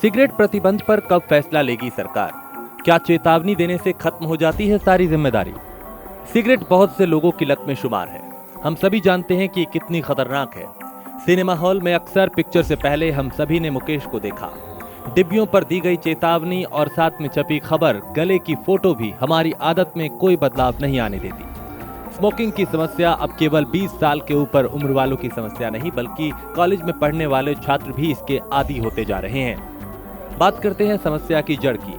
Cigarette प्रतिबंध पर कब फैसला लेगी सरकार? क्या चेतावनी देने से खत्म हो जाती है सारी जिम्मेदारी? सिगरेट बहुत से लोगों की लत में शुमार है। हम सभी जानते हैं कि ये कितनी खतरनाक है। सिनेमा हॉल में अक्सर पिक्चर से पहले हम सभी ने मुकेश को देखा। डिब्बियों पर दी गई चेतावनी और साथ में छपी खबर, गले की फोटो भी हमारी आदत में कोई बदलाव नहीं आने देती। स्मोकिंग की समस्या अब केवल 20 साल के ऊपर उम्र वालों की समस्या नहीं, बल्कि कॉलेज में पढ़ने वाले छात्र भी इसके आदी होते जा रहे हैं। बात करते हैं समस्या की जड़ की।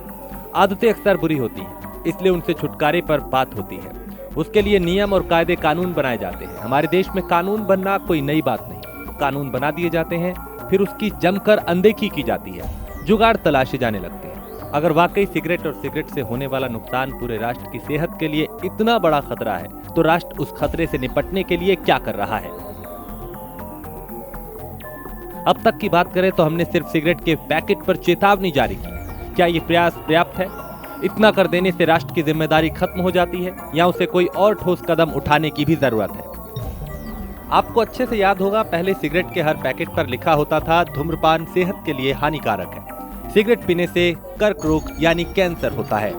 आदतें अक्सर बुरी होती हैं, इसलिए उनसे छुटकारे पर बात होती है। उसके लिए नियम और कायदे कानून बनाए जाते हैं। हमारे देश में कानून बनना कोई नई बात नहीं। कानून बना दिए जाते हैं, फिर उसकी जमकर अनदेखी की जाती है, जुगाड़ तलाशे जाने लगते हैं। अगर वाकई सिगरेट और सिगरेट से होने वाला नुकसान पूरे राष्ट्र की सेहत के लिए इतना बड़ा खतरा है, तो राष्ट्र उस खतरे से निपटने के लिए क्या कर रहा है? अब तक की बात करें तो हमने सिर्फ सिगरेट के पैकेट पर चेतावनी जारी की। क्या ये प्रयास पर्याप्त है? इतना कर देने से राष्ट्र की जिम्मेदारी खत्म हो जाती है, या उसे कोई और ठोस कदम उठाने की भी जरूरत है? आपको अच्छे से याद होगा, पहले सिगरेट के हर पैकेट पर लिखा होता था, धूम्रपान सेहत के लिए हानिकारक है। सिगरेट पीने से कर्क रोग यानी कैंसर होता है।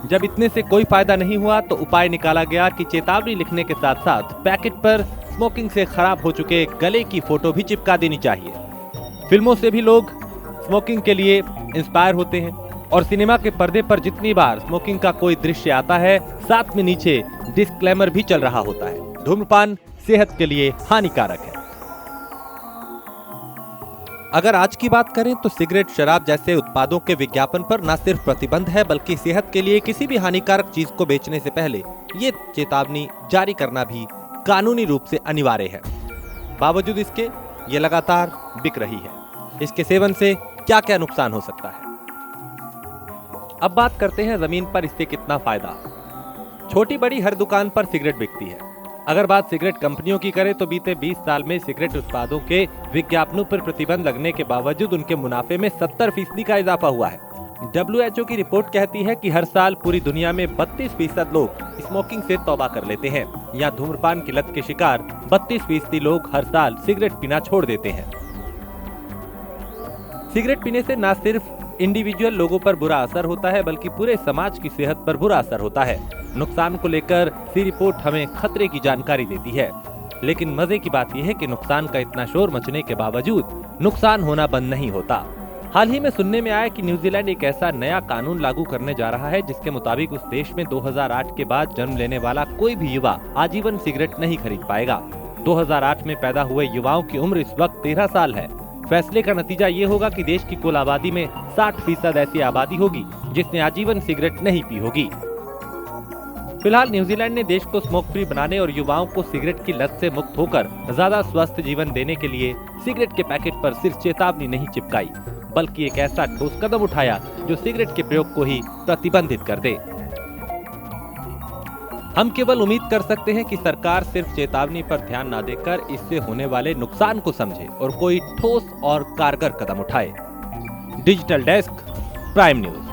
जब इतने से कोई फायदा नहीं हुआ तो उपाय निकाला गया कि चेतावनी लिखने के साथ साथ पैकेट पर स्मोकिंग से खराब हो चुके गले की फोटो भी चिपका देनी चाहिए। फिल्मों से भी लोग स्मोकिंग के लिए इंस्पायर होते हैं, और सिनेमा के पर्दे पर जितनी बार स्मोकिंग का कोई दृश्य आता है, साथ में नीचे डिस्क्लेमर भी चल रहा होता है, धूम्रपान सेहत के लिए हानिकारक है। अगर आज की बात करें तो सिगरेट, शराब जैसे उत्पादों के विज्ञापन पर न सिर्फ प्रतिबंध है, बल्कि सेहत के लिए किसी भी हानिकारक चीज को बेचने से पहले ये चेतावनी जारी करना भी कानूनी रूप से अनिवार्य है। बावजूद इसके ये लगातार बिक रही है। इसके सेवन से क्या क्या नुकसान हो सकता है? अब बात करते हैं जमीन पर इससे कितना फायदा। छोटी बड़ी हर दुकान पर सिगरेट बिकती है। अगर बात सिगरेट कंपनियों की करें तो बीते 20 साल में सिगरेट उत्पादों के विज्ञापनों पर प्रतिबंध लगने के बावजूद उनके मुनाफे में 70% का इजाफा हुआ है। WHO की रिपोर्ट कहती है कि हर साल पूरी दुनिया में 32% लोग स्मोकिंग से तौबा कर लेते हैं, या धूम्रपान की लत के शिकार 32% लोग हर साल सिगरेट पीना छोड़ देते हैं। सिगरेट पीने से न सिर्फ इंडिविजुअल लोगों पर बुरा असर होता है, बल्कि पूरे समाज की सेहत पर बुरा असर होता है। नुकसान को लेकर सी रिपोर्ट हमें खतरे की जानकारी देती है, लेकिन मजे की बात यह है कि नुकसान का इतना शोर मचने के बावजूद नुकसान होना बंद नहीं होता। हाल ही में सुनने में आया कि न्यूजीलैंड एक ऐसा नया कानून लागू करने जा रहा है, जिसके मुताबिक उस देश में 2008 के बाद जन्म लेने वाला कोई भी युवा आजीवन सिगरेट नहीं खरीद पाएगा। 2008 में पैदा हुए युवाओं की उम्र इस वक्त 13 साल है। फैसले का नतीजा ये होगा कि देश की कुल आबादी में 60% ऐसी आबादी होगी जिसने आजीवन सिगरेट नहीं पी होगी। फिलहाल न्यूजीलैंड ने देश को स्मोक फ्री बनाने और युवाओं को सिगरेट की लत से मुक्त होकर ज्यादा स्वस्थ जीवन देने के लिए सिगरेट के पैकेट पर सिर्फ चेतावनी नहीं चिपकाई, बल्कि एक ऐसा ठोस कदम उठाया जो सिगरेट के प्रयोग को ही प्रतिबंधित कर दे। हम केवल उम्मीद कर सकते हैं कि सरकार सिर्फ चेतावनी पर ध्यान न देकर इससे होने वाले नुकसान को समझे और कोई ठोस और कारगर कदम उठाए। Digital desk, prime news.